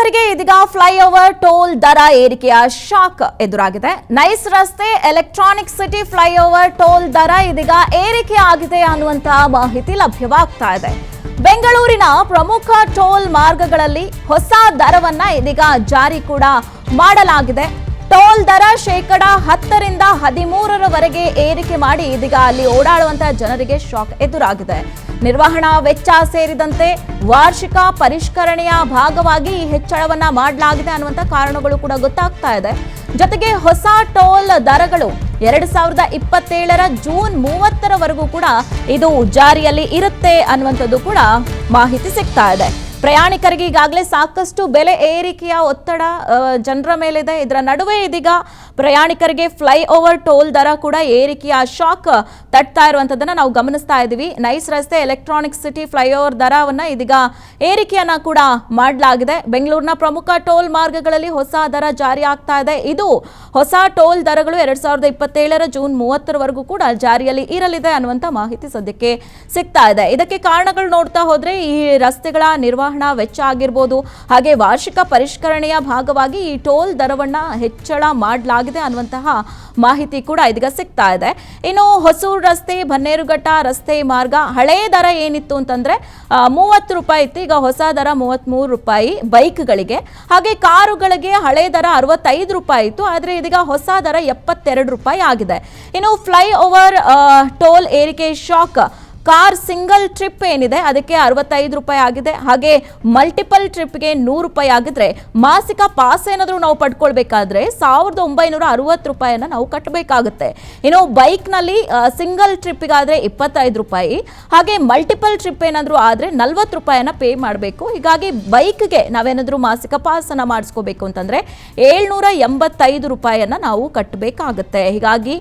ಪ್ರಯಾಣಿಕರಿಗೆ ಇದೀಗ flyover toll ದರ ಏರಿಕೆಯ ಶಾಕ್ ಎದುರಾಗಿದೆ. ನೈಸ್ ರಸ್ತೆ ಎಲೆಕ್ಟ್ರಾನಿಕ್ ಸಿಟಿ ಫ್ಲೈಓವರ್ ಟೋಲ್ ದರ ಇದೀಗ ಏರಿಕೆ ಆಗಿದೆ ಅನ್ನುವಂತಹ ಮಾಹಿತಿ ಲಭ್ಯವಾಗ್ತಾ ಇದೆ. ಬೆಂಗಳೂರಿನ ಪ್ರಮುಖ ಟೋಲ್ ಮಾರ್ಗಗಳಲ್ಲಿ ಹೊಸ ದರವನ್ನ ಇದೀಗ ಜಾರಿ ಕೂಡ ಮಾಡಲಾಗಿದೆ. ಟೋಲ್ ದರ ಶೇಕಡ 10ರಿಂದ 13ರವರೆಗೆ ಏರಿಕೆ ಮಾಡಿ ಇದೀಗ ಅಲ್ಲಿ ಓಡಾಡುವಂತಹ ಜನರಿಗೆ ಶಾಕ್ ಎದುರಾಗಿದೆ. ನಿರ್ವಹಣಾ ವೆಚ್ಚ ಸೇರಿದಂತೆ ವಾರ್ಷಿಕ ಪರಿಷ್ಕರಣೆಯ ಭಾಗವಾಗಿ ಈ ಹೆಚ್ಚಳವನ್ನ ಮಾಡಲಾಗಿದೆ ಅನ್ನುವಂತ ಕಾರಣಗಳು ಕೂಡ ಗೊತ್ತಾಗ್ತಾ ಇದೆ. ಜೊತೆಗೆ ಹೊಸ ಟೋಲ್ ದರಗಳು 2027ರ ಜೂನ್ 30ರವರೆಗೂ ಕೂಡ ಇದು ಜಾರಿಯಲ್ಲಿ ಇರುತ್ತೆ ಅನ್ನುವಂಥದ್ದು ಕೂಡ ಮಾಹಿತಿ ಸಿಗ್ತಾ ಇದೆ. ಪ್ರಯಾಣಿಕರಿಗೆ ಈಗಾಗಲೇ ಸಾಕಷ್ಟು ಬೆಲೆ ಏರಿಕೆಯ ಒತ್ತಡ ಜನರ ಮೇಲಿದೆ. ಇದರ ನಡುವೆ ಇದೀಗ ಪ್ರಯಾಣಿಕರಿಗೆ ಫ್ಲೈಓವರ್ ಟೋಲ್ ದರ ಕೂಡ ಏರಿಕೆಯ ಶಾಕ್ ತಟ್ತಾ ಇರುವಂತದನ್ನ ನಾವು ಗಮನಿಸ್ತಾ ಇದ್ದೀವಿ. ನೈಸ್ ರಸ್ತೆ ಎಲೆಕ್ಟ್ರಾನಿಕ್ ಸಿಟಿ ಫ್ಲೈಓವರ್ ದರವನ್ನ ಇದೀಗ ಏರಿಕೆಯನ್ನ ಕೂಡ ಮಾಡಲಾಗಿದೆ. ಬೆಂಗಳೂರಿನ ಪ್ರಮುಖ ಟೋಲ್ ಮಾರ್ಗಗಳಲ್ಲಿ ಹೊಸ ದರ ಜಾರಿ ಆಗ್ತಾ ಇದೆ. ಇದು ಹೊಸ ಟೋಲ್ ದರಗಳು 2027ರ ಜೂನ್ 30ರವರೆಗೂ ಕೂಡ ಜಾರಿಯಲ್ಲಿ ಇರಲಿದೆ ಅನ್ನುವಂತ ಮಾಹಿತಿ ಸದ್ಯಕ್ಕೆ ಸಿಗ್ತಾ ಇದೆ. ಇದಕ್ಕೆ ಕಾರಣಗಳು ನೋಡ್ತಾ ಹೋದ್ರೆ ಈ ರಸ್ತೆಗಳ ನಿರ್ವಹಣಾ ವೆಚ್ಚ ಆಗಿರಬಹುದು, ಹಾಗೆ ವಾರ್ಷಿಕ ಪರಿಷ್ಕರಣೆಯ ಭಾಗವಾಗಿ ಈ ಟೋಲ್ ದರವನ್ನ ಹೆಚ್ಚಳ ಮಾಡಲಾಗಿದೆ ಅನ್ನುವಂತಹ ಮಾಹಿತಿ ಕೂಡ ಇದೀಗ ಸಿಗ್ತಾ ಇದೆ. ಇನ್ನು ಹೊಸೂರು ರಸ್ತೆ ಬನ್ನೇರುಘಟ್ಟ ರಸ್ತೆ ಮಾರ್ಗ ಹಳೆ ದರ ಏನಿತ್ತು ಅಂತಂದ್ರೆ 30 ರೂಪಾಯಿ ಇತ್ತು, ಈಗ ಹೊಸ ದರ 33 ರೂಪಾಯಿ ಬೈಕ್ಗಳಿಗೆ. ಹಾಗೆ ಕಾರುಗಳಿಗೆ ಹಳೆ ದರ 65 ರೂಪಾಯಿ ಇತ್ತು, ಆದ್ರೆ ಇದೀಗ ಹೊಸ ದರ 72 ರೂಪಾಯಿ ಆಗಿದೆ. ಇನ್ನು ಫ್ಲೈ ಓವರ್ ಟೋಲ್ ಏರಿಕೆ ಶಾಕ್ ಕಾರ್ ಸಿಂಗಲ್ ಟ್ರಿಪ್ ಏನಿದೆ ಅದಕ್ಕೆ 65 ರೂಪಾಯಿ ಆಗಿದೆ. ಹಾಗೆ ಮಲ್ಟಿಪಲ್ ಟ್ರಿಪ್ಗೆ 100 ರೂಪಾಯಿ ಆಗಿದ್ರೆ ಮಾಸಿಕ ಪಾಸ್ ಏನಾದರೂ ನಾವು ಪಡ್ಕೊಳ್ಬೇಕಾದ್ರೆ 1960 ರೂಪಾಯಿಯನ್ನ ನಾವು ಕಟ್ಟಬೇಕಾಗುತ್ತೆ. ಇನ್ನು ಬೈಕ್ನಲ್ಲಿ ಸಿಂಗಲ್ ಟ್ರಿಪ್ಗಾದ್ರೆ 25 ರೂಪಾಯಿ, ಹಾಗೆ ಮಲ್ಟಿಪಲ್ ಟ್ರಿಪ್ ಏನಾದರೂ ಆದ್ರೆ 40 ರೂಪಾಯಿಯನ್ನ ಪೇ ಮಾಡಬೇಕು. ಹೀಗಾಗಿ ಬೈಕ್ಗೆ ನಾವೇನಾದರೂ ಮಾಸಿಕ ಪಾಸ್ ಅನ್ನ ಮಾಡಿಸ್ಕೋಬೇಕು ಅಂತಂದ್ರೆ 785 ರೂಪಾಯಿಯನ್ನ ನಾವು ಕಟ್ಟಬೇಕಾಗುತ್ತೆ. ಹೀಗಾಗಿ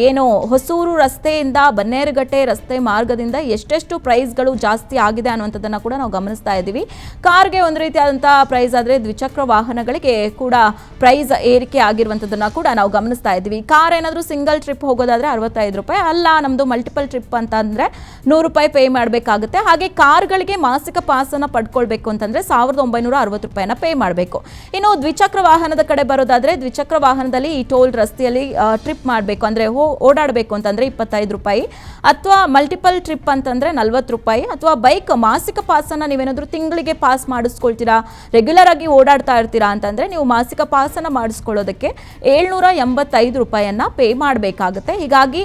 ಏನು ಹೊಸೂರು ರಸ್ತೆಯಿಂದ ಬನ್ನೇರುಘಟ್ಟೆ ರಸ್ತೆ ಮಾರ್ಗ ಎಷ್ಟೆಷ್ಟು ಪ್ರೈಸ್ಗಳು ಜಾಸ್ತಿ ಆಗಿದೆ ಅನ್ನುವಂಥದ್ದನ್ನ ಕೂಡ ನಾವು ಗಮನಿಸ್ತಾ ಇದ್ದೀವಿ. ಕಾರ್ಗೆ ಒಂದು ರೀತಿಯಾದಂತಹ ಪ್ರೈಸ್ ಆದ್ರೆ ದ್ವಿಚಕ್ರ ವಾಹನಗಳಿಗೆ ಕೂಡ ಪ್ರೈಸ್ ಏರಿಕೆ ಆಗಿರುವಂಥದ್ದನ್ನ ಕೂಡ ನಾವು ಗಮನಿಸ್ತಾ ಇದ್ದೀವಿ. ಕಾರ್ ಏನಾದರೂ ಸಿಂಗಲ್ ಟ್ರಿಪ್ ಹೋಗೋದಾದ್ರೆ 65 ರೂಪಾಯಿ, ಅಲ್ಲ ನಮ್ದು ಮಲ್ಟಿಪಲ್ ಟ್ರಿಪ್ ಅಂತ ಅಂದ್ರೆ 100 ರೂಪಾಯಿ ಪೇ ಮಾಡಬೇಕಾಗುತ್ತೆ. ಹಾಗೆ ಕಾರ್ಗಳಿಗೆ ಮಾಸಿಕ ಪಾಸ್ ಅನ್ನ ಪಡ್ಕೊಳ್ಬೇಕು ಅಂತಂದ್ರೆ 1960 ರೂಪಾಯಿನ ಪೇ ಮಾಡಬೇಕು. ಇನ್ನು ದ್ವಿಚಕ್ರ ವಾಹನದ ಕಡೆ ಬರೋದಾದ್ರೆ ದ್ವಿಚಕ್ರ ವಾಹನದಲ್ಲಿ ಈ ಟೋಲ್ ರಸ್ತೆಯಲ್ಲಿ ಟ್ರಿಪ್ ಮಾಡಬೇಕು ಅಂದ್ರೆ ಓಡಾಡಬೇಕು ಅಂತಂದ್ರೆ 25 ರೂಪಾಯಿ, ಅಥವಾ ಮಲ್ಟಿಪಲ್ ಟ್ರಿಪ್ ಅಂತಂದ್ರೆ 40 ರೂಪಾಯಿ, ಅಥವಾ ಬೈಕ್ ಮಾಸಿಕ ಪಾಸ್ ಅನ್ನ ನೀವೇನಾದ್ರೂ ತಿಂಗಳಿಗೆ ಪಾಸ್ ಮಾಡಿಸ್ಕೊಳ್ತೀರಾ, ರೆಗ್ಯುಲರ್ ಆಗಿ ಓಡಾಡ್ತಾ ಇರ್ತೀರಾ ಅಂತಂದ್ರೆ ನೀವು ಮಾಸಿಕ ಪಾಸ್ ಅನ್ನ ಮಾಡಿಸ್ಕೊಳ್ಳೋದಕ್ಕೆ 785 ರೂಪಾಯಿಯನ್ನ ಪೇ ಮಾಡಬೇಕಾಗುತ್ತೆ. ಹೀಗಾಗಿ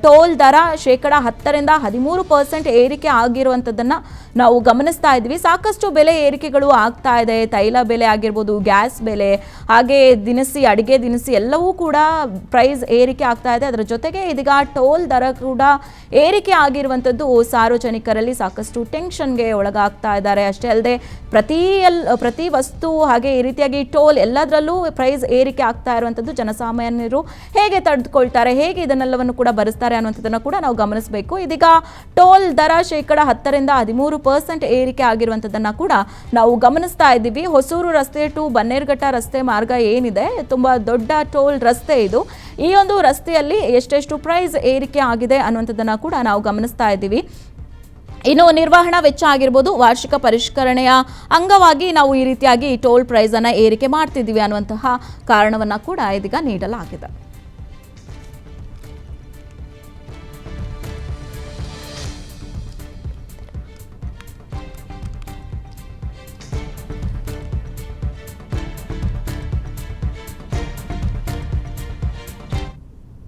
ಟೋಲ್ ದರ ಶೇಕಡ 10ರಿಂದ 13% ಏರಿಕೆ ಆಗಿರುವಂತದ್ದನ್ನ ನಾವು ಗಮನಿಸ್ತಾ ಇದ್ವಿ. ಸಾಕಷ್ಟು ಬೆಲೆ ಏರಿಕೆಗಳು ಆಗ್ತಾ ಇದೆ. ತೈಲ ಬೆಲೆ ಆಗಿರ್ಬೋದು, ಗ್ಯಾಸ್ ಬೆಲೆ, ಹಾಗೆ ದಿನಸಿ ಅಡಿಗೆ ದಿನಸಿ ಎಲ್ಲವೂ ಕೂಡ ಪ್ರೈಸ್ ಏರಿಕೆ ಆಗ್ತಾ ಇದೆ. ಅದರ ಜೊತೆಗೆ ಇದೀಗ ಟೋಲ್ ದರ ಕೂಡ ಏರಿಕೆ ಆಗಿರುವಂಥದ್ದು ಸಾರ್ವಜನಿಕರಲ್ಲಿ ಸಾಕಷ್ಟು ಟೆನ್ಷನ್ಗೆ ಒಳಗಾಗ್ತಾ ಇದ್ದಾರೆ. ಅಷ್ಟೇ ಅಲ್ಲದೆ ಪ್ರತಿ ವಸ್ತು ಹಾಗೆ ಈ ರೀತಿಯಾಗಿ ಟೋಲ್ ಎಲ್ಲದರಲ್ಲೂ ಪ್ರೈಸ್ ಏರಿಕೆ ಆಗ್ತಾ ಇರುವಂಥದ್ದು ಜನಸಾಮಾನ್ಯರು ಹೇಗೆ ತಡೆದುಕೊಳ್ತಾರೆ, ಹೇಗೆ ಇದನ್ನೆಲ್ಲವನ್ನು ಕೂಡ ಭರಿಸ್ತಾರೆ ಅನ್ನುವಂಥದ್ದನ್ನು ಕೂಡ ನಾವು ಗಮನಿಸಬೇಕು. ಇದೀಗ ಟೋಲ್ ದರ ಶೇಕಡ 10ರಿಂದ 13% ಏರಿಕೆ ಆಗಿರುವಂಥದ್ದನ್ನು ಕೂಡ ನಾವು ಗಮನಿಸ್ತಾ ಇದ್ದೀವಿ. ಹೊಸೂರು ರಸ್ತೆ ಟು ಬನ್ನೇರುಘಟ್ಟ ರಸ್ತೆ ಮಾರ್ಗ ಏನಿದೆ ತುಂಬಾ ದೊಡ್ಡ ಟೋಲ್ ರಸ್ತೆ ಇದು. ಈ ಒಂದು ರಸ್ತೆಯಲ್ಲಿ ಎಷ್ಟೆಷ್ಟು ಪ್ರೈಸ್ ಏರಿಕೆ ಆಗಿದೆ ಅನ್ನುವಂಥದ್ದನ್ನು ಕೂಡ ನಾವು ಗಮನಿಸ್ತಾ ಇದ್ದೀವಿ. ಇನ್ನು ನಿರ್ವಹಣಾ ವೆಚ್ಚ ಆಗಿರ್ಬೋದು, ವಾರ್ಷಿಕ ಪರಿಷ್ಕರಣೆಯ ಅಂಗವಾಗಿ ನಾವು ಈ ರೀತಿಯಾಗಿ ಟೋಲ್ ಪ್ರೈಸ್ ಅನ್ನ ಏರಿಕೆ ಮಾಡ್ತಿದ್ದೀವಿ ಅನ್ನುವಂತಹ ಕಾರಣವನ್ನ ಕೂಡ ಇದೀಗ ನೀಡಲಾಗಿದೆ.